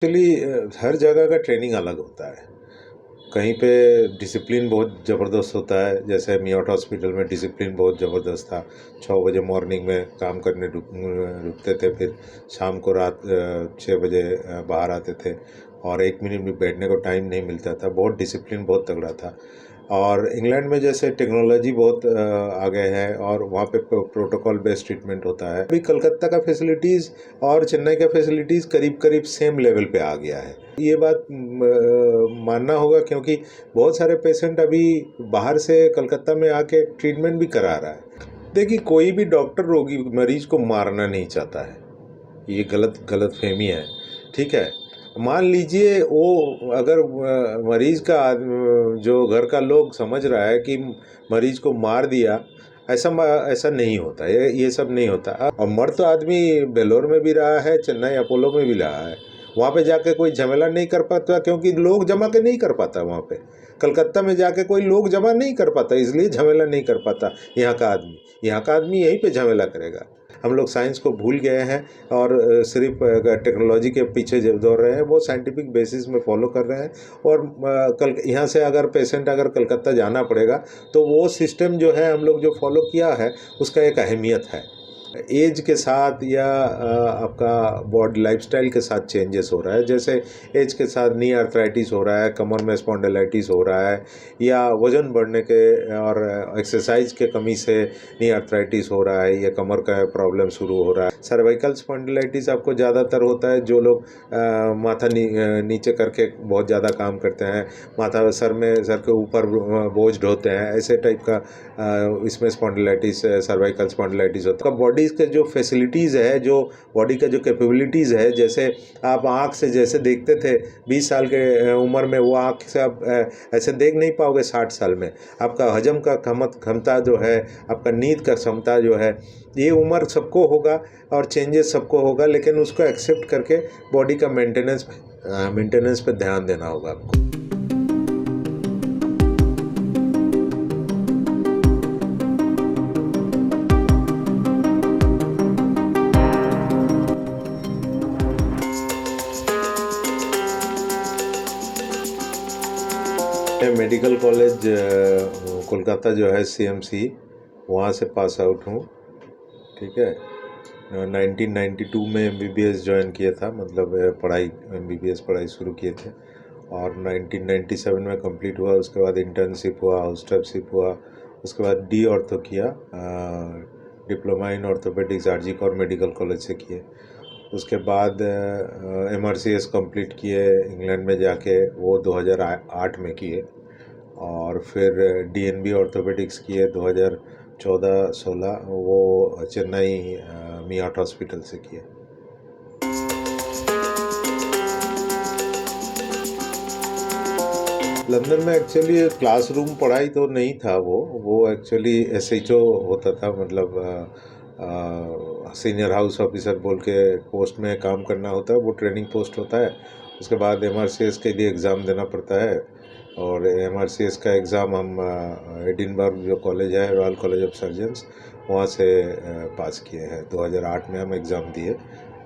Actually हर जगह का training अलग होता है। कहीं पे डिसिप्लिन बहुत ज़बरदस्त होता है, जैसे मियाट हॉस्पिटल में डिसिप्लिन बहुत ज़बरदस्त था। 6 बजे मॉर्निंग में काम करने रुकते थे, फिर शाम को रात 6 बजे बाहर आते थे और 1 मिनट भी बैठने को टाइम नहीं मिलता था। बहुत डिसिप्लिन बहुत तगड़ा था। और इंग्लैंड में जैसे टेक्नोलॉजी बहुत आगे है और वहाँ पे प्रोटोकॉल बेस्ड ट्रीटमेंट होता है। अभी कलकत्ता का फैसिलिटीज़ और चेन्नई का फैसिलिटीज़ करीब करीब सेम लेवल पे आ गया है। ये बात मानना होगा, क्योंकि बहुत सारे पेशेंट अभी बाहर से कलकत्ता में आके ट्रीटमेंट भी करा रहा है। देखिए, कोई भी डॉक्टर रोगी मरीज को मारना नहीं चाहता है, ये गलतफहमी है। ठीक है, मान लीजिए वो अगर मरीज का जो घर का लोग समझ रहा है कि मरीज को मार दिया, ऐसा नहीं होता, ये सब नहीं होता। और मर तो आदमी बेलोर में भी रहा है, चेन्नई अपोलो में भी रहा है। वहाँ पे जाके कोई झमेला नहीं कर पाता, क्योंकि लोग जमा के नहीं कर पाता। वहाँ पे कलकत्ता में जाके कोई लोग जमा नहीं कर पाता, इसलिए झमेला नहीं कर पाता। यहाँ का आदमी यहीं पे झमेला करेगा। हम लोग साइंस को भूल गए हैं और सिर्फ टेक्नोलॉजी के पीछे जो दौड़ रहे हैं, वो साइंटिफिक बेसिस में फॉलो कर रहे हैं। और कल यहाँ से अगर पेशेंट अगर कलकत्ता जाना पड़ेगा, तो वो सिस्टम जो है हम लोग जो फॉलो किया है, उसका एक अहमियत है। एज के साथ या आपका बॉडी लाइफस्टाइल के साथ चेंजेस हो रहा है। जैसे एज के साथ नी आर्थराइटिस हो रहा है, कमर में स्पॉन्डिलाइटिस हो रहा है, या वज़न बढ़ने के और एक्सरसाइज के कमी से नी आर्थराइटिस हो रहा है, या कमर का प्रॉब्लम शुरू हो रहा है। सर्वाइकल स्पॉन्डिलाइटिस आपको ज़्यादातर होता है जो लोग माथा नीचे करके बहुत ज़्यादा काम करते हैं, माथा सर के ऊपर बोझ ढोते हैं, ऐसे टाइप का इसमें स्पॉन्डिलाइटिस, सर्वाइकल स्पॉन्डिलाइटिस होता है। बॉडी के जो फैसिलिटीज़ है, जो बॉडी का जो कैपेबिलिटीज़ है, जैसे आप आँख से जैसे देखते थे 20 साल के उम्र में, वो आँख से आप ऐसे देख नहीं पाओगे 60 साल में। आपका हजम का क्षमता जो है, आपका नींद का क्षमता जो है, ये उम्र सबको होगा और चेंजेस सबको होगा, लेकिन उसको एक्सेप्ट करके बॉडी का मेंटेनेंस पे ध्यान देना होगा आपको। मैं मेडिकल कॉलेज कोलकाता जो है सीएमसी, वहाँ से पास आउट हूँ। ठीक है, 1992 में एमबीबीएस ज्वाइन किया था, मतलब एमबीबीएस पढ़ाई शुरू किए थे, और 1997 में कंप्लीट हुआ। उसके बाद इंटर्नशिप हुआ, हाउसटॉपशिप हुआ, उसके बाद डी ऑर्थो किया, diploma in orthopaedics RG Kar medical college से किए। उसके बाद एमआरसीएस कंप्लीट किए इंग्लैंड में जाके, वो 2008 में किए। और फिर डीएनबी ऑर्थोपेडिक्स किए 2014-16, वो चेन्नई मियाट हॉस्पिटल से किए। लंदन में एक्चुअली क्लासरूम पढ़ाई तो नहीं था, वो एक्चुअली एसएचओ होता था, मतलब सीनियर हाउस ऑफिसर बोल के पोस्ट में काम करना होता है, वो ट्रेनिंग पोस्ट होता है। उसके बाद एमआरसीएस के लिए एग्ज़ाम देना पड़ता है, और एमआरसीएस का एग्ज़ाम हम एडिनबर्ग जो कॉलेज है, रॉयल कॉलेज ऑफ सर्जन्स, वहाँ से पास किए हैं। 2008 में हम एग्ज़ाम दिए,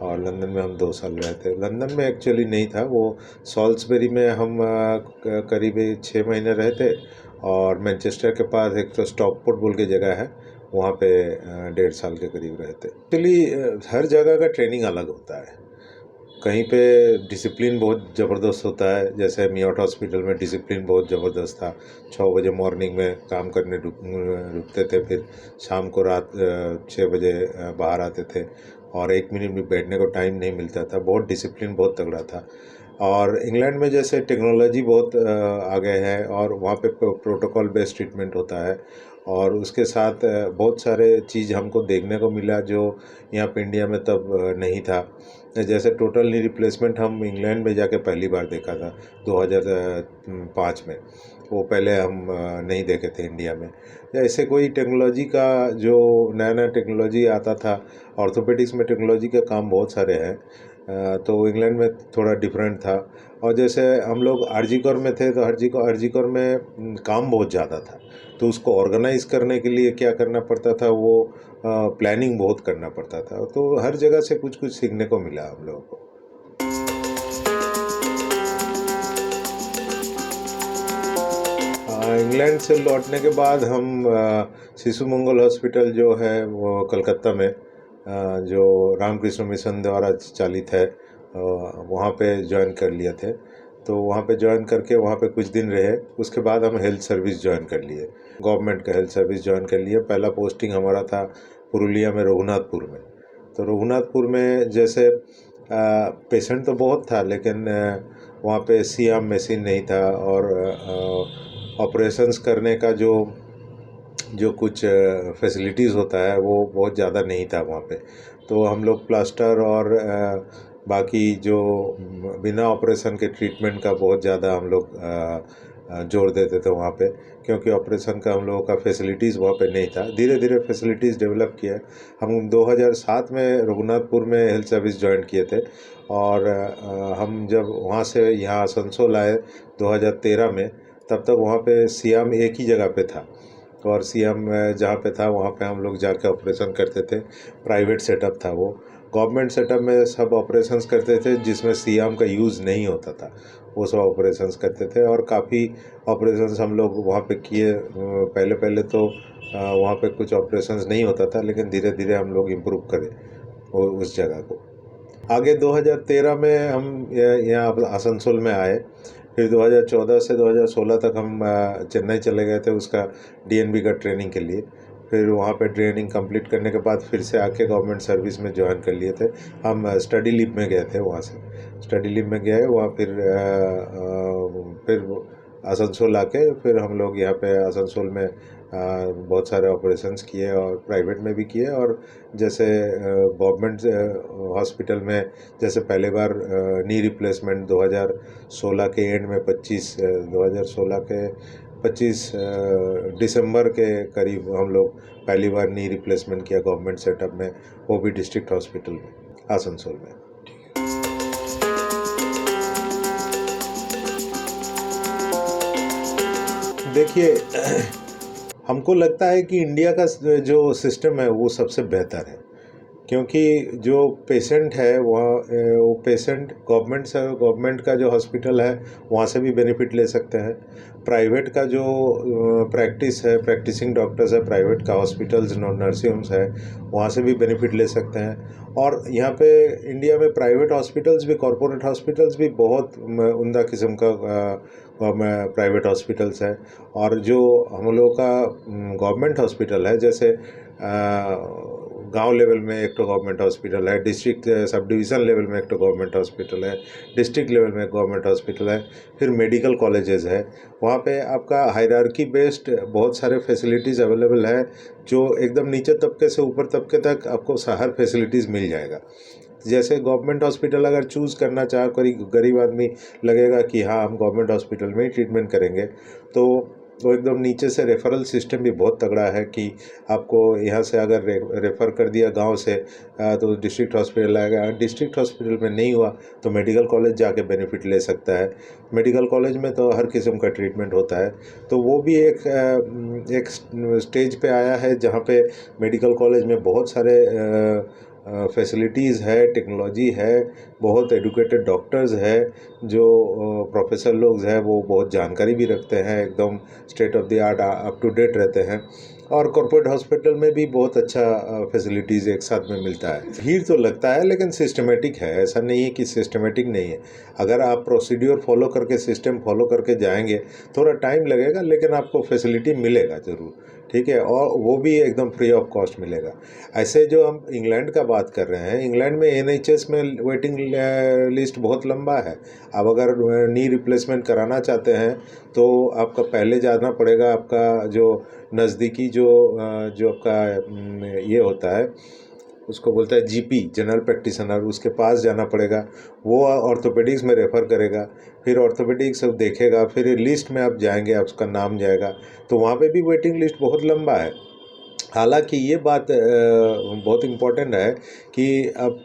और लंदन में हम 2 साल रहे थे। लंदन में एक्चुअली नहीं था, वो सॉल्सबरी में हम करीब 6 महीने रहे थे। और मैनचेस्टर के पास एक तो स्टॉकपोर्ट बोल के जगह है, वहाँ पे 1.5 साल के करीब रहे थे। एक्चुअली हर जगह का ट्रेनिंग अलग होता है। कहीं पे डिसिप्लिन बहुत ज़बरदस्त होता है, जैसे मियाट हॉस्पिटल में डिसिप्लिन बहुत ज़बरदस्त था। 6 बजे मॉर्निंग में काम करने रुकते थे, फिर शाम को रात 6 बजे बाहर आते थे, और 1 मिनट भी बैठने को टाइम नहीं मिलता था। बहुत डिसिप्लिन बहुत तगड़ा था। और इंग्लैंड में जैसे टेक्नोलॉजी बहुत आगे है, और वहाँ पे प्रोटोकॉल बेस्ड ट्रीटमेंट होता है, और उसके साथ बहुत सारे चीज़ हमको देखने को मिला जो यहाँ पे इंडिया में तब नहीं था। जैसे टोटल नी रिप्लेसमेंट हम इंग्लैंड में जाके पहली बार देखा था 2005 में, वो पहले हम नहीं देखे थे इंडिया में। ऐसे कोई टेक्नोलॉजी का जो नया टेक्नोलॉजी आता था, ऑर्थोपेडिक्स में टेक्नोलॉजी के काम बहुत सारे हैं, तो इंग्लैंड में थोड़ा डिफरेंट था। और जैसे हम लोग आरजी कौर में थे, तो आरजी कौर में काम बहुत ज़्यादा था, तो उसको ऑर्गेनाइज़ करने के लिए क्या करना पड़ता था, वो प्लानिंग बहुत करना पड़ता था। तो हर जगह से कुछ कुछ सीखने को मिला हम लोगों को। इंग्लैंड से लौटने के बाद हम शिशु मंगल हॉस्पिटल जो है वो कलकत्ता में जो रामकृष्ण मिशन द्वारा चालित है वहाँ पे ज्वाइन कर लिए थे। तो वहाँ पे ज्वाइन करके वहाँ पे कुछ दिन रहे, उसके बाद हम हेल्थ सर्विस ज्वाइन कर लिए, गवर्नमेंट का हेल्थ सर्विस ज्वाइन कर लिए। पहला पोस्टिंग हमारा था पुरुलिया में, रघुनाथपुर में। तो रघुनाथपुर में जैसे पेशेंट तो बहुत था, लेकिन वहाँ पे सीआम मशीन नहीं था, और ऑपरेशंस करने का जो कुछ फैसिलिटीज़ होता है वो बहुत ज़्यादा नहीं था वहाँ पे। तो हम लोग प्लास्टर और बाकी जो बिना ऑपरेशन के ट्रीटमेंट का बहुत ज़्यादा हम लोग जोर देते थे वहाँ पे, क्योंकि ऑपरेशन का हम लोगों का फैसिलिटीज़ वहाँ पे नहीं था। धीरे धीरे फैसिलिटीज़ डेवलप किया। हम 2007 में रघुनाथपुर में हेल्थ सर्विस ज्वाइन किए थे, और हम जब वहाँ से यहाँ आसनसोल आए 2013 में, तब तक वहाँ पे सीएम एक ही जगह पे था, और सीएम जहाँ पे था वहाँ पे हम लोग जाके ऑपरेशन करते थे। प्राइवेट सेटअप था वो। गवर्नमेंट सेटअप में सब ऑपरेशंस करते थे जिसमें सीएम का यूज़ नहीं होता था, वो सब ऑपरेशंस करते थे। और काफ़ी ऑपरेशंस हम लोग वहाँ पे किए। पहले पहले तो वहाँ पे कुछ ऑपरेशंस नहीं होता था, लेकिन धीरे धीरे हम लोग इम्प्रूव करे उस जगह को। आगे 2013 में हम यहाँ आसनसोल में आए। फिर 2014 से 2016 तक हम चेन्नई चले गए थे उसका डीएनबी का ट्रेनिंग के लिए। फिर वहाँ पे ट्रेनिंग कंप्लीट करने के बाद फिर से आके गवर्नमेंट सर्विस में ज्वाइन कर लिए थे। हम स्टडी लीव में गए थे, वहाँ से स्टडी लीव में गए वहाँ। फिर आसनसोल आके फिर हम लोग यहाँ पे आसनसोल में बहुत सारे ऑपरेशंस किए, और प्राइवेट में भी किए। और जैसे गवर्नमेंट हॉस्पिटल में जैसे पहले बार नी रिप्लेसमेंट 2016 के एंड में 2016 के 25 दिसंबर के करीब हम लोग पहली बार नी रिप्लेसमेंट किया गवर्नमेंट सेटअप में, वो भी डिस्ट्रिक्ट हॉस्पिटल में आसनसोल में। देखिए, हमको लगता है कि इंडिया का जो सिस्टम है वो सबसे बेहतर है, क्योंकि जो पेशेंट है वो पेशेंट गवर्नमेंट का जो हॉस्पिटल है वहाँ से भी बेनिफिट ले सकते हैं। प्राइवेट का जो प्रैक्टिस है, प्रैक्टिसिंग डॉक्टर्स है, प्राइवेट का हॉस्पिटल्स नर्सिंग होम्स है, वहाँ से भी बेनिफिट ले सकते हैं। और यहाँ पे इंडिया में प्राइवेट हॉस्पिटल्स भी, कॉरपोरेट हॉस्पिटल्स भी बहुत उम्दा किस्म का प्राइवेट हॉस्पिटल्स है। और जो हम लोगों का गवर्नमेंट हॉस्पिटल है, जैसे गांव लेवल में एक तो गवर्नमेंट हॉस्पिटल है, डिस्ट्रिक्ट सब डिवीज़न लेवल में एक तो गवर्नमेंट हॉस्पिटल है, डिस्ट्रिक्ट लेवल में गवर्नमेंट हॉस्पिटल है, फिर मेडिकल कॉलेजेस है। वहाँ पे आपका हायरार्की बेस्ड बहुत सारे फैसिलिटीज़ अवेलेबल है, जो एकदम नीचे तबके से ऊपर तबके तक आपको हर फैसिलिटीज़ मिल जाएगा। जैसे गवर्नमेंट हॉस्पिटल अगर चूज़ करना चाहे कोई गरीब आदमी, लगेगा कि हाँ हम गवर्नमेंट हॉस्पिटल में ही ट्रीटमेंट करेंगे, तो वो एकदम नीचे से रेफरल सिस्टम भी बहुत तगड़ा है कि आपको यहाँ से अगर रेफ़र कर दिया गांव से तो डिस्ट्रिक्ट हॉस्पिटल आएगा। डिस्ट्रिक्ट हॉस्पिटल में नहीं हुआ तो मेडिकल कॉलेज जाके बेनिफिट ले सकता है। मेडिकल कॉलेज में तो हर किस्म का ट्रीटमेंट होता है। तो वो भी एक स्टेज पे आया है जहाँ पे मेडिकल कॉलेज में बहुत सारे फैसिलिटीज़ है, टेक्नोलॉजी है, बहुत एडुकेटेड डॉक्टर्स है, जो प्रोफेसर लोग हैं वो बहुत जानकारी भी रखते हैं, एकदम state of the art up to date रहते हैं। और कॉर्पोरेट हॉस्पिटल में भी बहुत अच्छा फैसिलिटीज़ एक साथ में मिलता है। भीड़ तो लगता है लेकिन सिस्टमेटिक है, ऐसा नहीं है कि सिस्टमेटिक नहीं है। अगर आप प्रोसीड्योर फॉलो करके, सिस्टम फॉलो करके जाएंगे, थोड़ा टाइम लगेगा लेकिन आपको फैसिलिटी मिलेगा ज़रूर, ठीक है। और वो भी एकदम फ्री ऑफ कॉस्ट मिलेगा। ऐसे जो हम इंग्लैंड का बात कर रहे हैं, इंग्लैंड में एनएचएस में वेटिंग लिस्ट बहुत लंबा है। आप अगर नी रिप्लेसमेंट कराना चाहते हैं तो आपका पहले जाना पड़ेगा, आपका जो नज़दीकी जो आपका ये होता है, उसको बोलता है जीपी, जनरल प्रैक्टिशनर, उसके पास जाना पड़ेगा। वो ऑर्थोपेडिक्स में रेफ़र करेगा, फिर ऑर्थोपेडिक्स देखेगा, फिर लिस्ट में आप जाएंगे, आपका नाम जाएगा, तो वहाँ पे भी वेटिंग लिस्ट बहुत लंबा है। हालांकि ये बात बहुत इम्पोर्टेंट है कि अब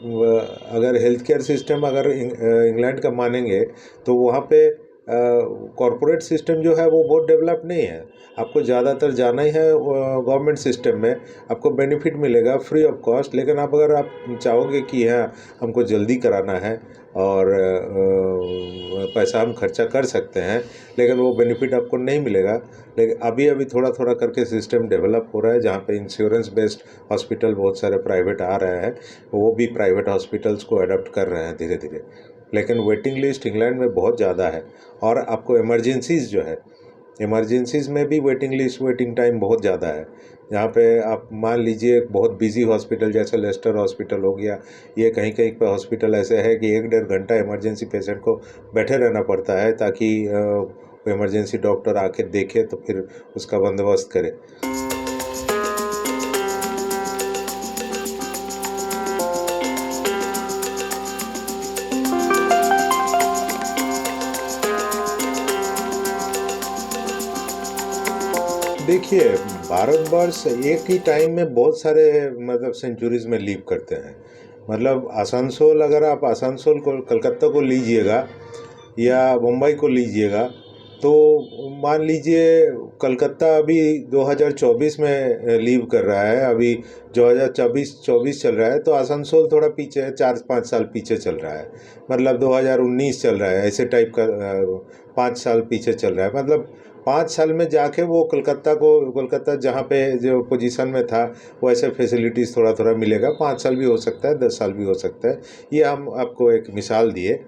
अगर हेल्थ केयर सिस्टम अगर इंग्लैंड का मानेंगे तो वहाँ पे कॉरपोरेट सिस्टम जो है वो बहुत डेवलप नहीं है। आपको ज़्यादातर जाना ही है गवर्नमेंट सिस्टम में, आपको बेनिफिट मिलेगा फ्री ऑफ कॉस्ट। लेकिन अगर आप चाहोगे कि हाँ हमको जल्दी कराना है और पैसा हम खर्चा कर सकते हैं, लेकिन वो बेनिफिट आपको नहीं मिलेगा। लेकिन अभी अभी थोड़ा थोड़ा करके सिस्टम डेवलप हो रहा है, जहाँ पे इंश्योरेंस बेस्ड हॉस्पिटल बहुत सारे प्राइवेट आ रहे हैं, वो भी प्राइवेट हॉस्पिटल्स को अडॉप्ट कर रहे हैं धीरे धीरे। लेकिन वेटिंग लिस्ट इंग्लैंड में बहुत ज़्यादा है, और आपको इमरजेंसीज़ जो है, इमरजेंसीज़ में भी वेटिंग लिस्ट, वेटिंग टाइम बहुत ज़्यादा है। यहाँ पे आप मान लीजिए बहुत बिजी हॉस्पिटल जैसे लेस्टर हॉस्पिटल हो गया, ये कहीं कहीं पे हॉस्पिटल ऐसे है कि 1-1.5 घंटा इमरजेंसी पेशेंट को बैठे रहना पड़ता है, ताकि इमरजेंसी डॉक्टर आके देखे तो फिर उसका बंदोबस्त करे। देखिए, भारतवर्ष एक ही टाइम में बहुत सारे मतलब सेंचुरीज में लीव करते हैं। मतलब आसनसोल, अगर आप आसनसोल को, कलकत्ता को लीजिएगा या मुंबई को लीजिएगा, तो मान लीजिए कलकत्ता अभी 2024 में लीव कर रहा है, अभी 2024 चल रहा है, तो आसनसोल थोड़ा पीछे है, 4-5 साल पीछे चल रहा है। मतलब 2019 चल रहा है, ऐसे टाइप का 5 साल पीछे चल रहा है। मतलब 5 साल में जाके वो कोलकाता जहाँ पे जो पोजीशन में था, वैसे फैसिलिटीज़ थोड़ा थोड़ा मिलेगा। 5 साल भी हो सकता है, 10 साल भी हो सकता है। ये हम आपको एक मिसाल दिए।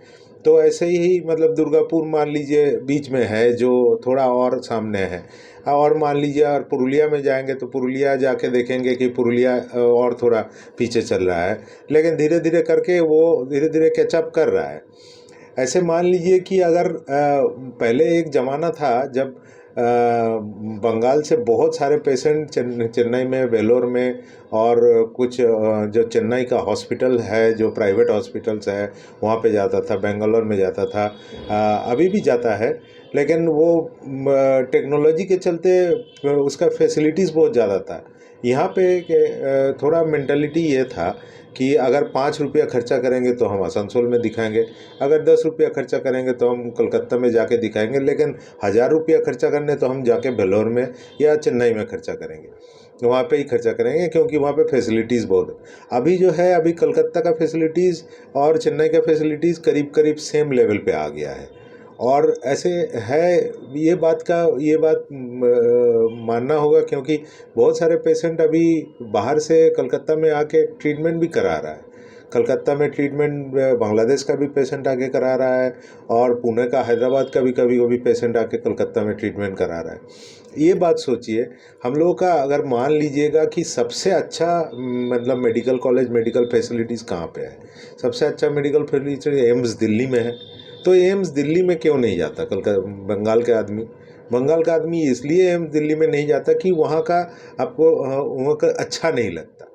तो ऐसे ही मतलब दुर्गापुर मान लीजिए बीच में है, जो थोड़ा और सामने है। और मान लीजिए और पुरुलिया में जाएंगे तो पुरुलिया जाके देखेंगे कि पुरुलिया और थोड़ा पीछे चल रहा है, लेकिन धीरे धीरे करके वो धीरे धीरे कैचअप कर रहा है। ऐसे मान लीजिए कि अगर पहले एक ज़माना था जब बंगाल से बहुत सारे पेशेंट चेन्नई में, वेलोर में, और कुछ जो चेन्नई का हॉस्पिटल है, जो प्राइवेट हॉस्पिटल्स है, वहाँ पे जाता था, बेंगलोर में जाता था, अभी भी जाता है। लेकिन वो टेक्नोलॉजी के चलते उसका फैसिलिटीज़ बहुत ज़्यादा था। यहाँ पे थोड़ा मेंटालिटी ये था कि अगर 5 रुपया खर्चा करेंगे तो हम आसनसोल में दिखाएंगे, अगर 10 रुपया खर्चा करेंगे तो हम कलकत्ता में जाके दिखाएंगे, लेकिन 1000 रुपया खर्चा करने तो हम जाके वेलोर में या चेन्नई में खर्चा करेंगे, वहाँ पे ही खर्चा करेंगे, क्योंकि वहाँ पे फैसिलिटीज़ बहुत है। अभी जो है, अभी कलकत्ता का फैसिलिटीज़ और चेन्नई का फैसिलिटीज़ करीब करीब सेम लेवल पे आ गया है। और ऐसे है, ये बात मानना होगा, क्योंकि बहुत सारे पेशेंट अभी बाहर से कलकत्ता में आके ट्रीटमेंट भी करा रहा है। कलकत्ता में ट्रीटमेंट बांग्लादेश का भी पेशेंट आके करा रहा है, और पुणे का, हैदराबाद का भी कभी पेशेंट आके कलकत्ता में ट्रीटमेंट करा रहा है। ये बात सोचिए, हम लोगों का अगर मान लीजिएगा कि सबसे अच्छा मतलब मेडिकल कॉलेज, मेडिकल फैसिलिटीज़ कहाँ पे है? सबसे अच्छा मेडिकल फैसिलिटी एम्स दिल्ली में है। तो एम्स दिल्ली में क्यों नहीं जाता बंगाल का आदमी? बंगाल का आदमी इसलिए एम्स दिल्ली में नहीं जाता कि वहाँ का आपको वहाँ का अच्छा नहीं लगता।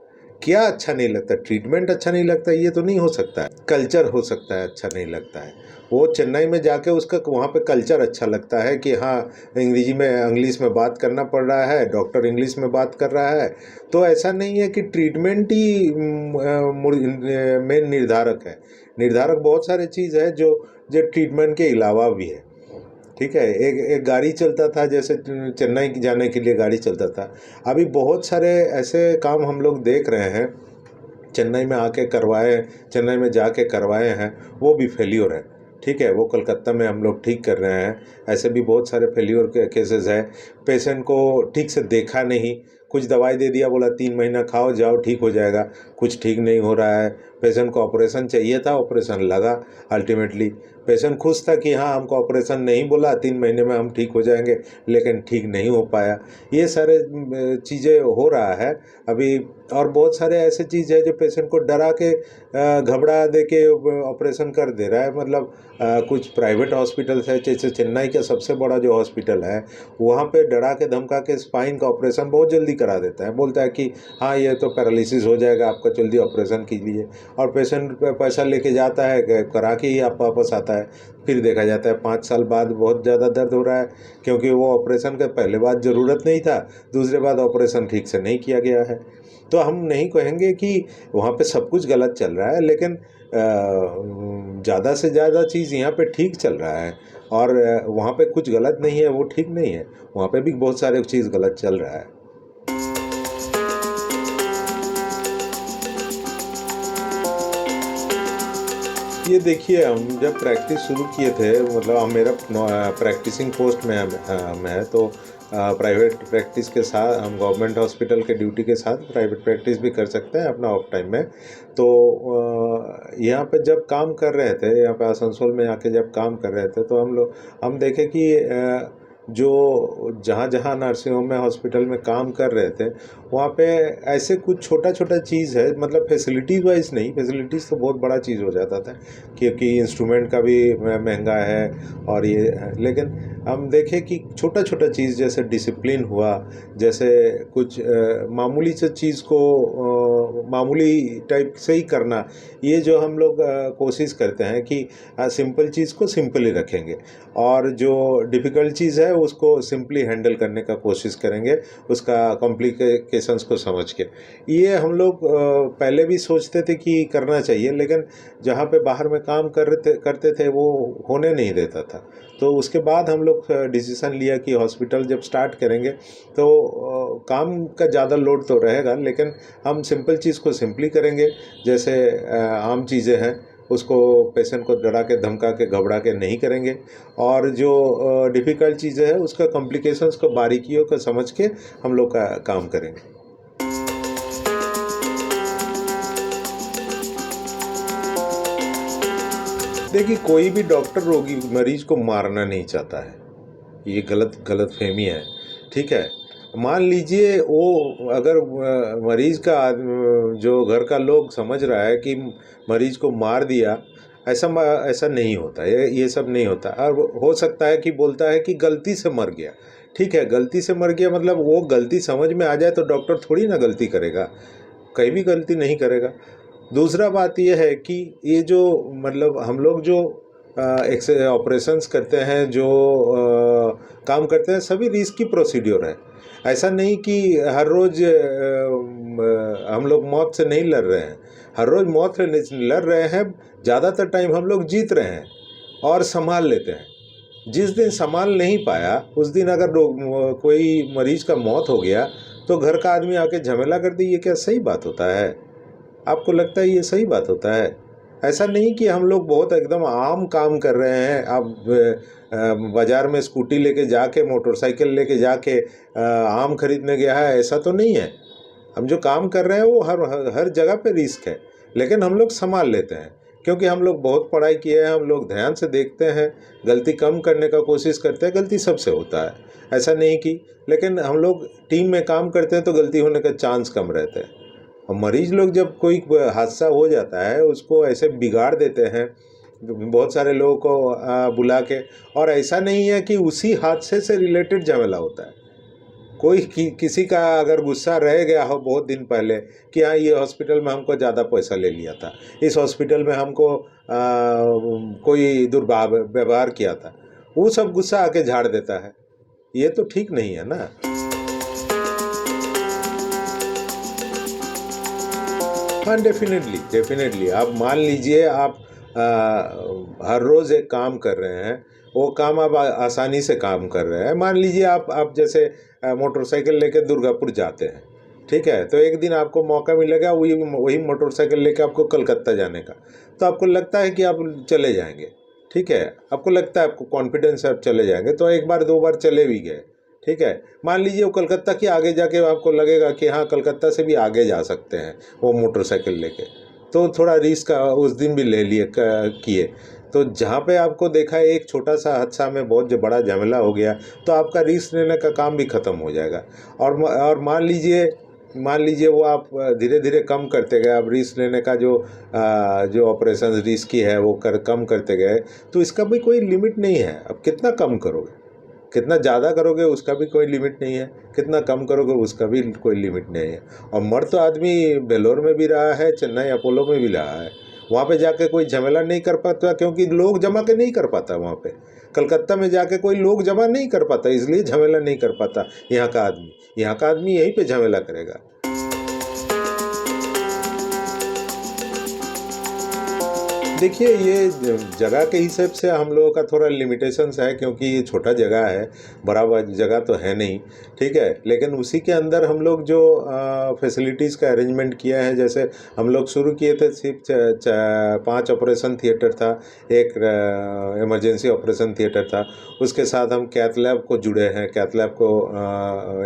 क्या अच्छा नहीं लगता? ट्रीटमेंट अच्छा नहीं लगता, ये तो नहीं हो सकता है। कल्चर हो सकता है अच्छा नहीं लगता है। वो चेन्नई में जाके उसका वहाँ पे कल्चर अच्छा लगता है कि हाँ, इंग्लिश में बात करना पड़ रहा है, डॉक्टर इंग्लिश में बात कर रहा है। तो ऐसा नहीं है कि ट्रीटमेंट ही मेन निर्धारक है। निर्धारक बहुत सारे चीज़ है जो जो ट्रीटमेंट के अलावा भी है। ठीक है, एक गाड़ी चलता था, जैसे चेन्नई जाने के लिए गाड़ी चलता था। अभी बहुत सारे ऐसे काम हम लोग देख रहे हैं, चेन्नई में आके करवाए, चेन्नई में जाके करवाए हैं, वो भी फेल्योर है। ठीक है, वो कलकत्ता में हम लोग ठीक कर रहे हैं। ऐसे भी बहुत सारे फेल्योर के केसेस हैं। पेशेंट को ठीक से देखा नहीं, कुछ दवाई दे दिया, बोला 3 महीना खाओ, जाओ ठीक हो जाएगा, कुछ ठीक नहीं हो रहा है। पेशेंट को ऑपरेशन चाहिए था, ऑपरेशन लगा, अल्टीमेटली पेशेंट खुश था कि हाँ, हमको ऑपरेशन नहीं बोला, 3 महीने में हम ठीक हो जाएंगे, लेकिन ठीक नहीं हो पाया। ये सारे चीज़ें हो रहा है अभी। और बहुत सारे ऐसे चीज़ है जो पेशेंट को डरा के, घबरा दे के ऑपरेशन कर दे रहा है। मतलब कुछ प्राइवेट हॉस्पिटल्स है, जैसे चेन्नई का सबसे बड़ा जो हॉस्पिटल है, वहाँ पे डरा के धमका के स्पाइन का ऑपरेशन बहुत जल्दी करा देता है। बोलता है कि हाँ, ये तो पैरालिसिस हो जाएगा आपका, जल्दी ऑपरेशन कीजिए। और पेशेंट पैसा लेके जाता है, करा के ही आप वापस आता है। फिर देखा जाता है 5 साल बाद बहुत ज़्यादा दर्द हो रहा है, क्योंकि वो ऑपरेशन का पहले बात ज़रूरत नहीं था, दूसरे बात ऑपरेशन ठीक से नहीं किया गया है। तो हम नहीं कहेंगे कि वहाँ पे सब कुछ गलत चल रहा है, लेकिन ज़्यादा से ज़्यादा चीज़ यहाँ पे ठीक चल रहा है। और वहाँ पे कुछ गलत नहीं है, वो ठीक नहीं है, वहाँ पे भी बहुत सारे चीज़ गलत चल रहा है। ये देखिए, हम जब प्रैक्टिस शुरू किए थे, मतलब हम मेरा प्रैक्टिसिंग पोस्ट में में है, तो प्राइवेट प्रैक्टिस के साथ हम गवर्नमेंट हॉस्पिटल के ड्यूटी के साथ प्राइवेट प्रैक्टिस भी कर सकते हैं अपना ऑफ टाइम में। तो यहाँ पे जब काम कर रहे थे, यहाँ पे आसनसोल में आके जब काम कर रहे थे, तो हम देखे कि जो जहाँ जहाँ नर्सिंग होम में हॉस्पिटल में काम कर रहे थे, वहाँ पे ऐसे कुछ छोटा छोटा चीज़ है, मतलब फैसिलिटीज़ वाइज नहीं, फैसिलिटीज़ तो बहुत बड़ा चीज़ हो जाता था क्योंकि इंस्ट्रूमेंट का भी महंगा है और ये है। लेकिन हम देखें कि छोटा छोटा चीज़ जैसे डिसिप्लिन हुआ, जैसे कुछ मामूली से चीज़ को मामूली टाइप से ही करना, ये जो हम लोग कोशिश करते हैं कि सिंपल चीज़ को सिंपल ही रखेंगे और जो डिफ़िकल्ट चीज़ है उसको सिंपली हैंडल करने का कोशिश करेंगे, उसका कॉम्प्लिकेशंस को समझ के। ये हम लोग पहले भी सोचते थे कि करना चाहिए, लेकिन जहाँ पे बाहर में काम करते थे वो होने नहीं देता था। तो उसके बाद हम लोग डिसीज़न लिया कि हॉस्पिटल जब स्टार्ट करेंगे तो काम का ज़्यादा लोड तो रहेगा, लेकिन हम सिंपल चीज़ को सिंपली करेंगे। जैसे आम चीज़ें हैं उसको पेशेंट को डरा के, धमका के, घबरा के नहीं करेंगे और जो डिफ़िकल्ट चीज़ें हैं उसका कॉम्प्लिकेशंस को, बारीकियों को समझ के हम लोग का काम करेंगे। देखिए, कोई भी डॉक्टर रोगी मरीज को मारना नहीं चाहता है, ये गलतफहमी है। ठीक है, मान लीजिए वो अगर मरीज का जो घर का लोग समझ रहा है कि मरीज को मार दिया, ऐसा नहीं होता, ये सब नहीं होता। और हो सकता है कि बोलता है कि गलती से मर गया। ठीक है, गलती से मर गया मतलब वो गलती समझ में आ जाए तो डॉक्टर थोड़ी ना गलती करेगा, कहीं भी गलती नहीं करेगा। दूसरा बात यह है कि ये जो मतलब हम लोग जो ऑपरेशंस करते हैं, जो काम करते हैं, सभी रिस्क की प्रोसीड्योर है। ऐसा नहीं कि हर रोज़ हम लोग मौत से नहीं लड़ रहे हैं, हर रोज़ मौत से लड़ रहे हैं। ज़्यादातर टाइम हम लोग जीत रहे हैं और संभाल लेते हैं। जिस दिन संभाल नहीं पाया, उस दिन अगर कोई मरीज का मौत हो गया तो घर का आदमी आके झमेला कर दी, ये क्या सही बात होता है? आपको लगता है ये सही बात होता है? ऐसा नहीं कि हम लोग बहुत एकदम आम काम कर रहे हैं। आप बाज़ार में स्कूटी लेके जाके, मोटरसाइकिल लेके जाके आम खरीदने गया है, ऐसा तो नहीं है। हम जो काम कर रहे हैं वो हर जगह पे रिस्क है, लेकिन हम लोग संभाल लेते हैं क्योंकि हम लोग बहुत पढ़ाई किए हैं, हम लोग ध्यान से देखते हैं, गलती कम करने का कोशिश करते हैं। गलती सबसे होता है, ऐसा नहीं कि, लेकिन हम लोग टीम में काम करते हैं तो गलती होने का चांस कम रहते हैं। और मरीज लोग जब कोई हादसा हो जाता है उसको ऐसे बिगाड़ देते हैं बहुत सारे लोगों को बुला के, और ऐसा नहीं है कि उसी हादसे से रिलेटेड झमेला होता है। कोई किसी का अगर गुस्सा रह गया हो बहुत दिन पहले कि हाँ, ये हॉस्पिटल में हमको ज़्यादा पैसा ले लिया था, इस हॉस्पिटल में हमको कोई दुर्व्यवहार किया था, वो सब गुस्सा आके झाड़ देता है। ये तो ठीक नहीं है ना। हाँ, डेफिनेटली आप मान लीजिए, आप हर रोज़ एक काम कर रहे हैं, वो काम आप आसानी से काम कर रहे हैं। मान लीजिए आप जैसे मोटरसाइकिल लेके दुर्गापुर जाते हैं, ठीक है, तो एक दिन आपको मौका मिलेगा वही मोटरसाइकिल लेके आपको कलकत्ता जाने का, तो आपको लगता है कि आप चले जाएंगे। ठीक है, आपको लगता है, आपको कॉन्फिडेंस है आप चले जाएंगे, तो एक बार दो बार चले भी गए। ठीक है, मान लीजिए वो कलकत्ता के आगे जाके आपको लगेगा कि हाँ, कलकत्ता से भी आगे जा सकते हैं वो मोटरसाइकिल लेके, तो थोड़ा रिस्क उस दिन भी ले लिए किए। तो जहाँ पे आपको देखा है एक छोटा सा हादसा में बहुत जो बड़ा झमेला हो गया, तो आपका रिस्क लेने का काम भी ख़त्म हो जाएगा। और मान लीजिए वो आप धीरे धीरे कम करते गए, आप रिस्क लेने का जो ऑपरेशन रिस्की है वो कम करते गए, तो इसका भी कोई लिमिट नहीं है। अब कितना कम करोगे, कितना ज़्यादा करोगे उसका भी कोई लिमिट नहीं है, कितना कम करोगे उसका भी कोई लिमिट नहीं है। और मर तो आदमी बेलोर में भी रहा है, चेन्नई अपोलो में भी रहा है, वहाँ पे जाके कोई झमेला नहीं कर पाता क्योंकि लोग जमा के नहीं कर पाता। वहाँ पे कलकत्ता में जाके कोई लोग जमा नहीं कर पाता, इसलिए झमेला नहीं कर पाता। यहाँ का आदमी यहीं पे झमेला करेगा। देखिए, ये जगह के हिसाब से हम लोगों का थोड़ा लिमिटेशंस है, क्योंकि ये छोटा जगह है, बड़ा जगह तो है नहीं, ठीक है। लेकिन उसी के अंदर हम लोग जो फैसिलिटीज़ का अरेंजमेंट किया है, जैसे हम लोग शुरू किए थे सिर्फ 5 ऑपरेशन थिएटर था, एक इमरजेंसी ऑपरेशन थिएटर था। उसके साथ हम कैथ लैब को जुड़े हैं, कैथ लैब को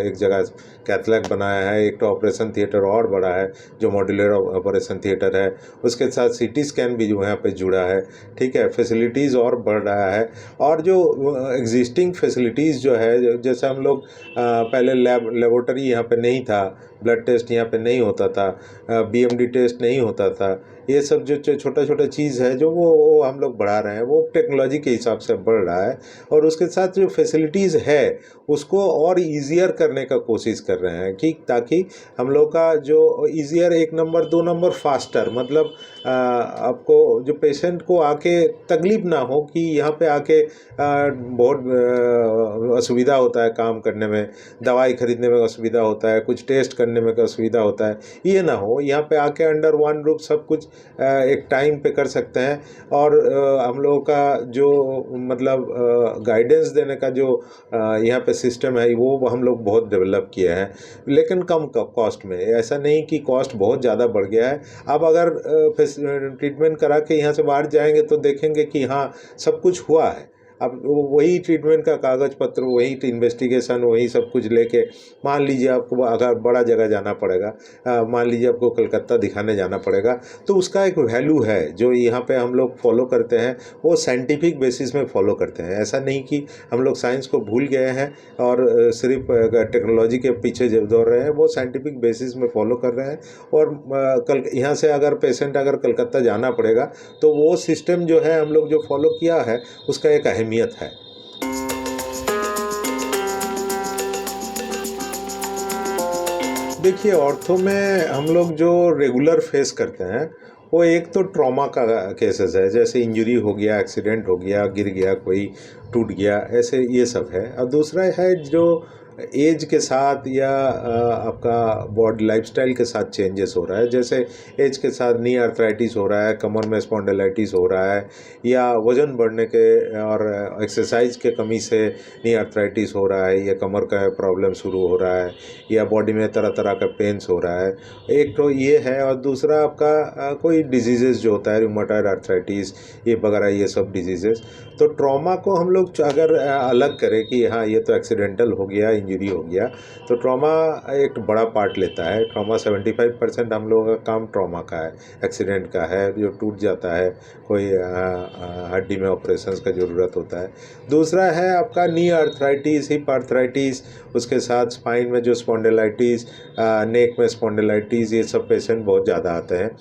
एक जगह कैथ लैब बनाया है। एक तो ऑपरेशन थिएटर और बड़ा है जो मॉड्यूलर ऑपरेशन थिएटर है। उसके साथ सीटी स्कैन भी जो यहाँ पे जुड़ा है, ठीक है। फैसिलिटीज़ और बढ़ रहा है, और जो एग्जिस्टिंग फैसिलिटीज़ जो है, जैसे हम लोग पहले लेबोरेटरी यहाँ पे नहीं था, ब्लड टेस्ट यहाँ पे नहीं होता था, बीएमडी टेस्ट नहीं होता था। ये सब जो छोटा छोटा चीज़ है जो वो हम लोग बढ़ा रहे हैं, वो टेक्नोलॉजी के हिसाब से बढ़ रहा है। और उसके साथ जो फैसिलिटीज़ है उसको और ईज़ियर करने का कोशिश कर रहे हैं, कि ताकि हम लोग का जो ईज़ियर 1 नंबर 2 नंबर फास्टर, मतलब आपको जो पेशेंट को आके तकलीफ़ ना हो कि यहाँ पे आके बहुत असुविधा होता है काम करने में, दवाई खरीदने में असुविधा होता है, कुछ टेस्ट करने में असुविधा होता है, ये ना हो। यहाँ पे आके अंडर वन रूफ सब कुछ एक टाइम पे कर सकते हैं। और हम लोगों का जो मतलब गाइडेंस देने का जो यहाँ पे सिस्टम है, वो हम लोग बहुत डेवलप किए हैं, लेकिन कम कॉस्ट में। ऐसा नहीं कि कॉस्ट बहुत ज़्यादा बढ़ गया है। आप अगर ट्रीटमेंट करा के यहाँ से बाहर जाएंगे तो देखेंगे कि हाँ, सब कुछ हुआ है। अब वही ट्रीटमेंट का कागज़ पत्र, वही इन्वेस्टिगेशन, वही सब कुछ लेके, मान लीजिए आपको अगर बड़ा जगह जाना पड़ेगा, मान लीजिए आपको कलकत्ता दिखाने जाना पड़ेगा, तो उसका एक वैल्यू है जो यहाँ पे हम लोग फॉलो करते हैं, वो साइंटिफिक बेसिस में फॉलो करते हैं। ऐसा नहीं कि हम लोग साइंस को भूल गए हैं और सिर्फ टेक्नोलॉजी के पीछे जो दौड़ रहे हैं, वो साइंटिफिक बेसिस में फॉलो कर रहे हैं। और कल यहाँ से अगर पेशेंट अगर कलकत्ता जाना पड़ेगा, तो वो सिस्टम जो है हम लोग जो फॉलो किया है, उसका एक अहमियत है। देखिए, ऑर्थो में हम लोग जो रेगुलर फेस करते हैं, वो एक तो ट्रॉमा का केसेस है, जैसे इंजरी हो गया, एक्सीडेंट हो गया, गिर गया कोई, टूट गया, ऐसे ये सब है। और दूसरा है जो एज के साथ या आपका बॉडी लाइफस्टाइल के साथ चेंजेस हो रहा है, जैसे एज के साथ नी आर्थराइटिस हो रहा है, कमर में स्पॉन्डिलाइटिस हो रहा है, या वज़न बढ़ने के और एक्सरसाइज के कमी से नी आर्थराइटिस हो रहा है, या कमर का प्रॉब्लम शुरू हो रहा है, या बॉडी में तरह तरह का पेन्स हो रहा है। एक तो ये है, और दूसरा आपका कोई डिजीज़ेज़ जो होता है, रूमेटॉइड आर्थराइटिस ये वगैरह, ये सब डिजीज़ेज़। तो ट्रॉमा को हम लोग अगर अलग करें कि हाँ, ये तो एक्सीडेंटल हो गया, इंजरी हो गया, तो ट्रॉमा एक बड़ा पार्ट लेता है। ट्रॉमा 75% हम लोगों का काम ट्रॉमा का है, एक्सीडेंट का है, जो टूट जाता है, कोई हड्डी में ऑपरेशंस का ज़रूरत होता है। दूसरा है आपका नी आर्थराइटिस, हिप आर्थराइटिस, उसके साथ स्पाइन में जो स्पॉन्डिलाइटिस, नेक में स्पॉन्डिलाइटिस, ये सब पेशेंट बहुत ज़्यादा आते हैं।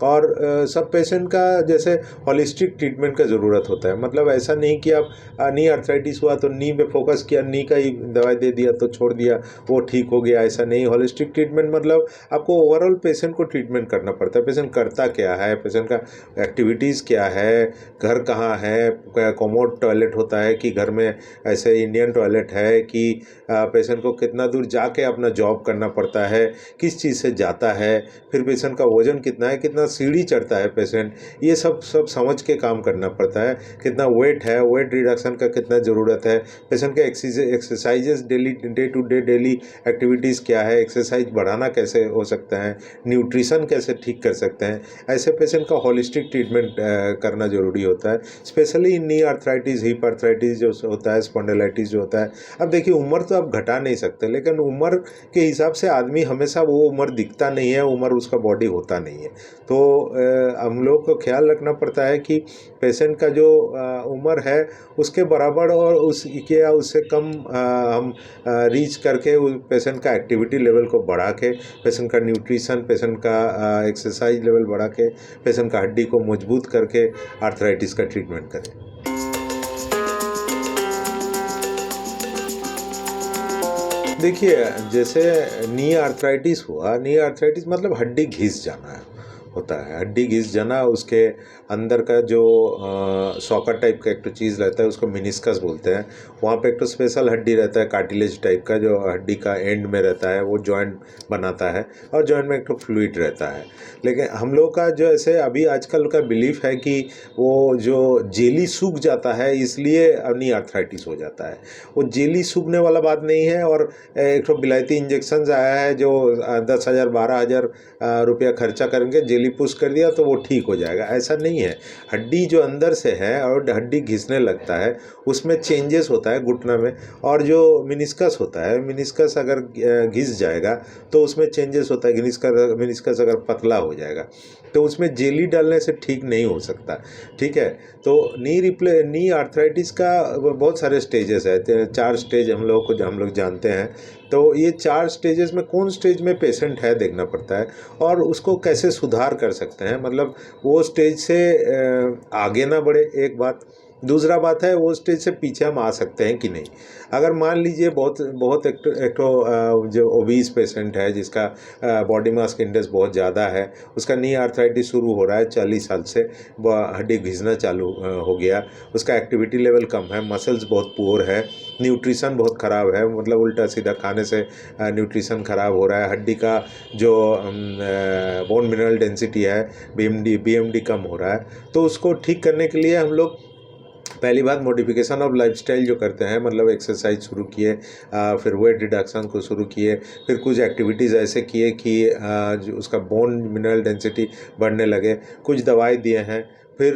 और सब पेशेंट का जैसे हॉलिस्टिक ट्रीटमेंट का ज़रूरत होता है। मतलब ऐसा नहीं कि आप नी आर्थराइटिस हुआ तो नी पे फोकस किया, नी का ही दवाई दे दिया तो छोड़ दिया, वो ठीक हो गया, ऐसा नहीं। हॉलिस्टिक ट्रीटमेंट मतलब आपको ओवरऑल पेशेंट को ट्रीटमेंट करना पड़ता है। पेशेंट करता क्या है, पेशेंट का एक्टिविटीज़ क्या है, घर कहाँ है, कॉमोड टॉयलेट होता है कि घर में ऐसे इंडियन टॉयलेट है, कि पेशेंट को कितना दूर जाके अपना जॉब करना पड़ता है, किस चीज़ से जाता है, फिर पेशेंट का वज़न कितना है, कितना सीढ़ी चढ़ता है पेशेंट, ये सब समझ के काम करना पड़ता है। कितना वेट है, वेट रिडक्शन का कितना ज़रूरत है, पेशेंट का exercises daily, day to day daily activities क्या है, एक्सरसाइज बढ़ाना कैसे हो सकता है, न्यूट्रिशन कैसे ठीक कर सकते हैं, ऐसे पेशेंट का होलिस्टिक ट्रीटमेंट करना ज़रूरी होता है। स्पेशली नी आर्थराइटिस, हिप आर्थराइटिस जो होता है, स्पॉन्डिलाइटिस जो होता है। अब देखिए, उम्र तो आप घटा नहीं सकते, लेकिन उम्र के हिसाब से आदमी हमेशा वो उम्र दिखता नहीं है, उम्र उसका बॉडी होता नहीं है। तो हम लोग को ख्याल रखना पड़ता है कि पेशेंट का जो उम्र है उसके बराबर और उसके या उससे कम हम रीच करके उस पेशेंट का एक्टिविटी लेवल को बढ़ा के, पेशेंट का न्यूट्रिशन, पेशेंट का एक्सरसाइज लेवल बढ़ा के, पेशेंट का हड्डी को मजबूत करके आर्थराइटिस का ट्रीटमेंट करें। देखिए, जैसे नी आर्थराइटिस हुआ, नी आर्थराइटिस मतलब हड्डी घिस जाना है, होता है। हड्डी घिस जाना, उसके अंदर का जो सॉकर टाइप का एक तो चीज़ रहता है उसको मिनिस्कस बोलते हैं। वहाँ पे एक तो स्पेशल हड्डी रहता है कार्टिलेज टाइप का, जो हड्डी का एंड में रहता है, वो जॉइंट बनाता है और जॉइंट में एक तो फ्लूइड रहता है। लेकिन हम लोग का जो ऐसे अभी आजकल का बिलीफ है कि वो जो जेली सूख जाता है इसलिए नी आर्थराइटिस हो जाता है। वो जेली सूखने वाला बात नहीं है। और एक तो विलायती इंजेक्शन आया है जो 10,000 12,000 रुपया खर्चा करेंगे, जेली पुश कर दिया तो वो ठीक हो जाएगा, ऐसा नहीं है। हड्डी जो अंदर से है और हड्डी घिसने लगता है उसमें चेंजेस होता है घुटना में। और जो मिनिस्कस होता है, मिनिस्कस अगर घिस जाएगा तो उसमें चेंजेस होता है। मिनिस्कस अगर पतला हो जाएगा तो उसमें जेली डालने से ठीक नहीं हो सकता। ठीक है, तो नी आर्थराइटिस का बहुत सारे स्टेजेस है, 4 स्टेज हम लोग जानते हैं। तो ये 4 स्टेजेस में कौन स्टेज में पेशेंट है देखना पड़ता है और उसको कैसे सुधार कर सकते हैं। मतलब वो स्टेज से आगे ना बढ़े, एक बात। दूसरा बात है वो स्टेज से पीछे हम आ सकते हैं कि नहीं। अगर मान लीजिए बहुत बहुत एक तो जो ओबीस पेशेंट है जिसका बॉडी मास इंडेक्स बहुत ज़्यादा है, उसका नी आर्थराइटिस शुरू हो रहा है 40 साल से, हड्डी घिसना चालू हो गया, उसका एक्टिविटी लेवल कम है, मसल्स बहुत पुअर है, न्यूट्रिशन बहुत ख़राब है, मतलब उल्टा सीधा खाने से न्यूट्रिशन ख़राब हो रहा है, हड्डी का जो बोन मिनरल डेंसिटी है बीएमडी कम हो रहा है। तो उसको ठीक करने के लिए हम लोग पहली बात मॉडिफिकेशन ऑफ लाइफस्टाइल जो करते हैं, मतलब एक्सरसाइज शुरू किए, फिर वेट रिडक्शन को शुरू किए, फिर कुछ एक्टिविटीज़ ऐसे किए कि जो उसका बोन मिनरल डेंसिटी बढ़ने लगे, कुछ दवाई दिए हैं। फिर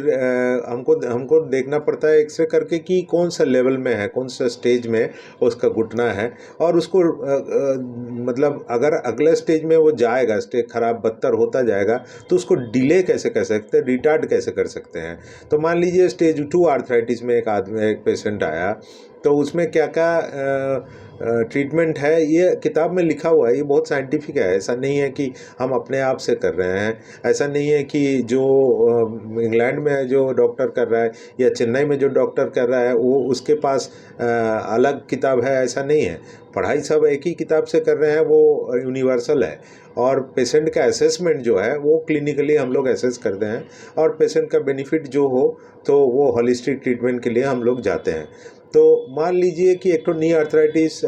हमको देखना पड़ता है एक्सरे करके कि कौन सा लेवल में है, कौन सा स्टेज में उसका घुटना है। और उसको मतलब अगर अगले स्टेज में वो जाएगा, स्टेज खराब बदतर होता जाएगा, तो उसको डिले कैसे कर सकते हैं, रिटार्ड कैसे कर सकते हैं। तो मान लीजिए स्टेज 2 आर्थराइटिस में एक पेशेंट आया, तो उसमें क्या क्या ट्रीटमेंट है ये किताब में लिखा हुआ है। ये बहुत साइंटिफिक है, ऐसा नहीं है कि हम अपने आप से कर रहे हैं। ऐसा नहीं है कि जो इंग्लैंड में जो डॉक्टर कर रहा है या चेन्नई में जो डॉक्टर कर रहा है वो उसके पास अलग किताब है, ऐसा नहीं है। पढ़ाई सब एक ही किताब से कर रहे हैं, वो यूनिवर्सल है। और पेशेंट का असेसमेंट जो है वो क्लिनिकली हम लोग असेस करते हैं, और पेशेंट का बेनिफिट जो हो तो वो होलिस्टिक ट्रीटमेंट के लिए हम लोग जाते हैं। तो मान लीजिए कि एक तो नी आर्थराइटिस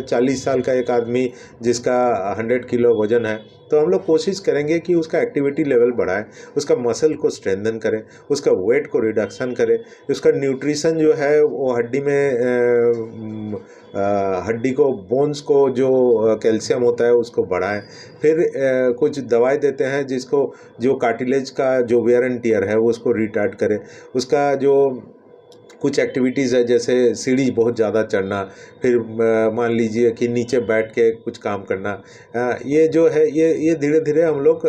40 साल का एक आदमी जिसका 100 किलो वजन है, तो हम लोग कोशिश करेंगे कि उसका एक्टिविटी लेवल बढ़ाएं, उसका मसल को स्ट्रेंथन करें, उसका वेट को रिडक्शन करें, उसका न्यूट्रिशन जो है वो हड्डी में हड्डी को बोन्स को जो कैल्शियम होता है उसको बढ़ाएं। फिर कुछ दवाई देते हैं जिसको जो कार्टिलेज का जो वेयर एंड टियर है वो उसको रिटार्ड करे। उसका जो कुछ एक्टिविटीज़ है जैसे सीढ़ी बहुत ज़्यादा चढ़ना, फिर मान लीजिए कि नीचे बैठ के कुछ काम करना, ये जो है ये धीरे धीरे हम लोग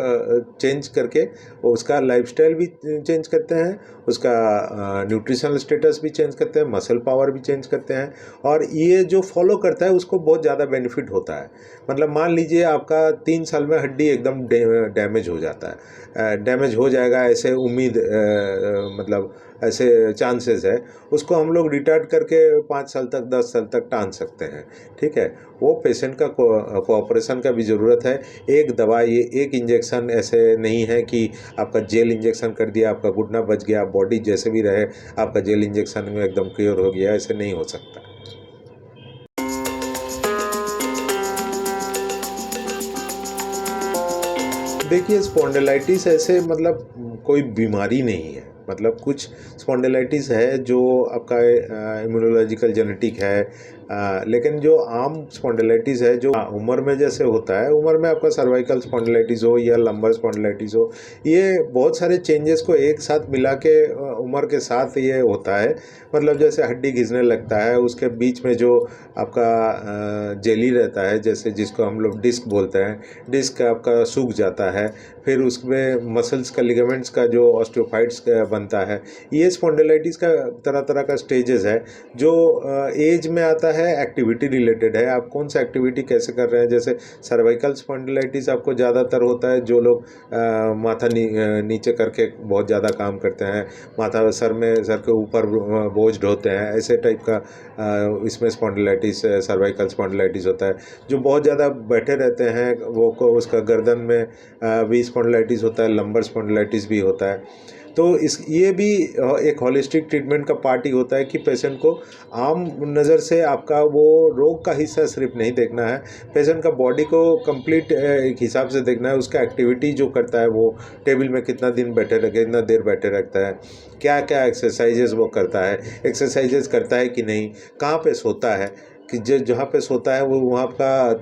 चेंज करके उसका लाइफस्टाइल भी चेंज करते हैं, उसका न्यूट्रिशनल स्टेटस भी चेंज करते हैं, मसल पावर भी चेंज करते हैं। और ये जो फॉलो करता है उसको बहुत ज़्यादा बेनिफिट होता है। मतलब मान लीजिए आपका 3 साल में हड्डी एकदम डैमेज हो जाता है, डैमेज हो जाएगा ऐसे उम्मीद मतलब ऐसे चांसेस है, उसको हम लोग रिटार्ड करके 5 साल तक 10 साल तक टान सकते हैं। ठीक है, वो पेशेंट का कोऑपरेशन का भी ज़रूरत है। एक दवाई एक इंजेक्शन ऐसे नहीं है कि आपका जेल इंजेक्शन कर दिया, आपका घुटना बच गया, बॉडी जैसे भी रहे आपका जेल इंजेक्शन में एकदम क्योर हो गया, ऐसे नहीं हो सकता। देखिए स्पॉन्डिलाइटिस ऐसे मतलब कोई बीमारी नहीं है। मतलब कुछ स्पॉन्डिलाइटिस है जो आपका इम्यूनोलॉजिकल जेनेटिक है, लेकिन जो आम स्पॉन्डिलाइटिस है जो उम्र में जैसे होता है, उम्र में आपका सर्वाइकल स्पॉन्डिलाइटिस हो या लंबर स्पॉन्डिलाइटिस हो, ये बहुत सारे चेंजेस को एक साथ मिला के उम्र के साथ ये होता है। मतलब जैसे हड्डी घिसने लगता है, उसके बीच में जो आपका जेली रहता है, जैसे जिसको हम लोग डिस्क बोलते हैं, डिस्क आपका सूख जाता है, फिर उसमें मसल्स का लिगामेंट्स का जो ऑस्टियोफाइट्स बनता है। ये स्पॉन्डिलाइटिस का तरह तरह का स्टेजेस है जो एज में आता है, एक्टिविटी रिलेटेड है, आप कौन सा एक्टिविटी कैसे कर रहे हैं। जैसे सर्वाइकल स्पॉन्डिलाइटिस आपको ज़्यादातर होता है जो लोग माथा नीचे करके बहुत ज़्यादा काम करते हैं, माथा सर के ऊपर बोझ ढोते हैं, ऐसे टाइप का इसमें स्पॉन्डिलाइटिस सर्वाइकल स्पॉन्डिलाइटिस होता है। जो बहुत ज़्यादा बैठे रहते हैं वो को उसका गर्दन में भी स्पॉन्डिलाइटिस होता है, लंबर स्पॉन्डिलाइटिस भी होता है। तो इस ये भी एक होलिस्टिक ट्रीटमेंट का पार्ट ही होता है कि पेशेंट को आम नज़र से आपका वो रोग का हिस्सा सिर्फ नहीं देखना है, पेशेंट का बॉडी को कंप्लीट एक हिसाब से देखना है। उसका एक्टिविटी जो करता है, वो टेबल में कितना दिन बैठे रखे, कितना देर बैठे रखता है, क्या क्या एक्सरसाइजेज वो करता है, एक्सरसाइजेज करता है कि नहीं, कहाँ पे सोता है, कि जहाँ पे सोता है वो वहाँ का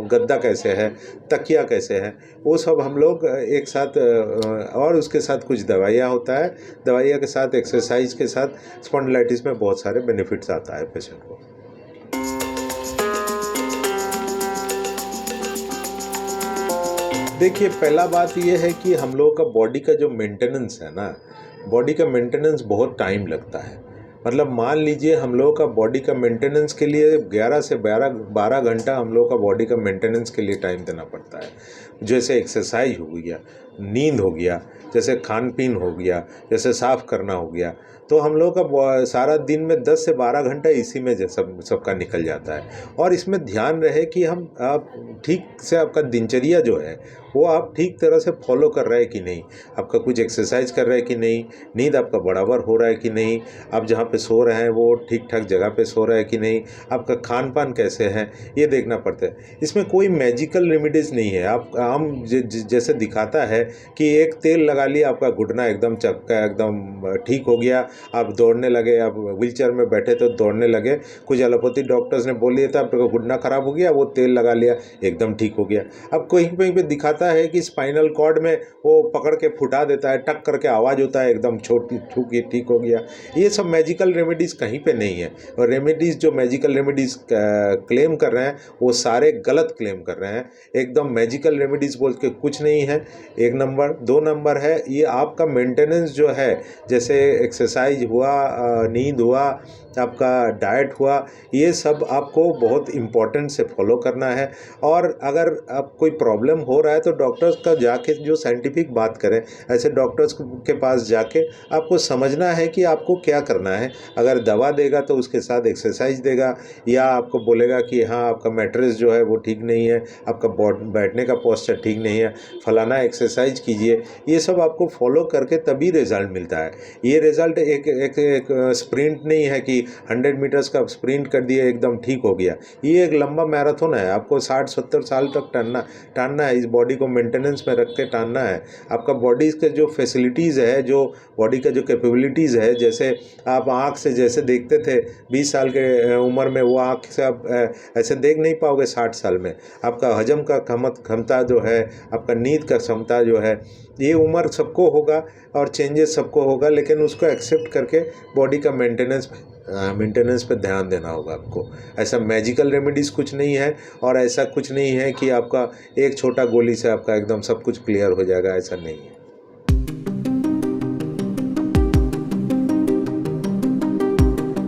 गद्दा कैसे है, तकिया कैसे है, वो सब हम लोग एक साथ और उसके साथ कुछ दवाइयाँ होता है, दवाइयाँ के साथ एक्सरसाइज के साथ स्पॉन्डिलाइटिस में बहुत सारे बेनिफिट्स आता है पेशेंट को। देखिए, पहला बात ये है कि हम लोगों का बॉडी का जो मेंटेनेंस है ना, बॉडी का मेंटेनेंस बहुत टाइम लगता है। मतलब मान लीजिए हम लोगों का बॉडी का मेंटेनेंस के लिए 11 से 12 घंटा हम लोगों का बॉडी का मेंटेनेंस के लिए टाइम देना पड़ता है। जैसे एक्सरसाइज हो गया, नींद हो गया, जैसे खान पीन हो गया, जैसे साफ़ करना हो गया, तो हम लोग का सारा दिन में 10 से 12 घंटा इसी में सबका निकल जाता है। और इसमें ध्यान रहे कि आप ठीक से आपका दिनचर्या जो है वो आप ठीक तरह से फॉलो कर रहे हैं कि नहीं, आपका कुछ एक्सरसाइज कर रहे हैं कि नहीं, नींद आपका बराबर हो रहा है कि नहीं, आप जहाँ पे सो रहे हैं वो ठीक ठाक जगह पे सो रहे हैं कि नहीं, आपका खान पान कैसे है, ये देखना पड़ता है। इसमें कोई मैजिकल रेमेडीज़ नहीं है। आप आम जैसे दिखाता है कि एक तेल लगा लिया, आपका घुटना एकदम चक्का एकदम ठीक हो गया, आप दौड़ने लगे, आप व्हीलचेयर में बैठे तो दौड़ने लगे, कुछ एलोपैथी डॉक्टर्स ने बोल दिया था आपका घुटना ख़राब हो गया, वो तेल लगा लिया, एकदम ठीक हो गया। अब कहीं पे दिखाता है कि स्पाइनल कॉर्ड में वो पकड़ के फुटा देता है, टक करके आवाज़ होता है, एकदम छोटी ठुकी ठीक हो गया। ये सब मैजिकल रेमेडीज़ कहीं पे नहीं है। और रेमेडीज़ जो मैजिकल रेमेडीज़ क्लेम कर रहे हैं वो सारे गलत क्लेम कर रहे हैं। एकदम मैजिकल रेमेडीज़ बोल के कुछ नहीं है। एक नंबर। 2 नंबर है, ये आपका मेंटेनेंस जो है, जैसे एक्सरसाइज हुआ, नींद हुआ, आपका डाइट हुआ, ये सब आपको बहुत इम्पोर्टेंट से फॉलो करना है। और अगर आप कोई प्रॉब्लम हो रहा है तो डॉक्टर्स का जाके जो साइंटिफिक बात करें, ऐसे डॉक्टर्स के पास जाके आपको समझना है कि आपको क्या करना है। अगर दवा देगा तो उसके साथ एक्सरसाइज देगा, या आपको बोलेगा कि हाँ आपका मैट्रेस जो है वो ठीक नहीं है, आपका बैठने का पोस्चर ठीक नहीं है, फलाना एक्सरसाइज कीजिए, ये सब आपको फॉलो करके तभी रिज़ल्ट मिलता है। ये रिज़ल्ट एक स्प्रिंट नहीं है कि 100 मीटर्स का स्प्रिंट कर दिया एकदम ठीक हो गया। ये एक लंबा मैराथन है, आपको 60-70 साल तक टानना है, इस बॉडी को मेंटेनेंस में रख के टानना है। आपका बॉडी के जो फैसिलिटीज़ है, जो बॉडी का जो कैपेबिलिटीज़ है, जैसे आप आँख से जैसे देखते थे 20 साल के उम्र में, वो आँख से आप ऐसे देख नहीं पाओगे 60 साल में। आपका हजम का क्षमता जो है, आपका नींद का क्षमता जो है, ये उम्र सबको होगा और चेंजेस सबको होगा, लेकिन उसको एक्सेप्ट करके बॉडी का मेंटेनेंस पे ध्यान देना होगा आपको। ऐसा मैजिकल रेमेडीज़ कुछ नहीं है, और ऐसा कुछ नहीं है कि आपका एक छोटा गोली से आपका एकदम सब कुछ क्लियर हो जाएगा, ऐसा नहीं है।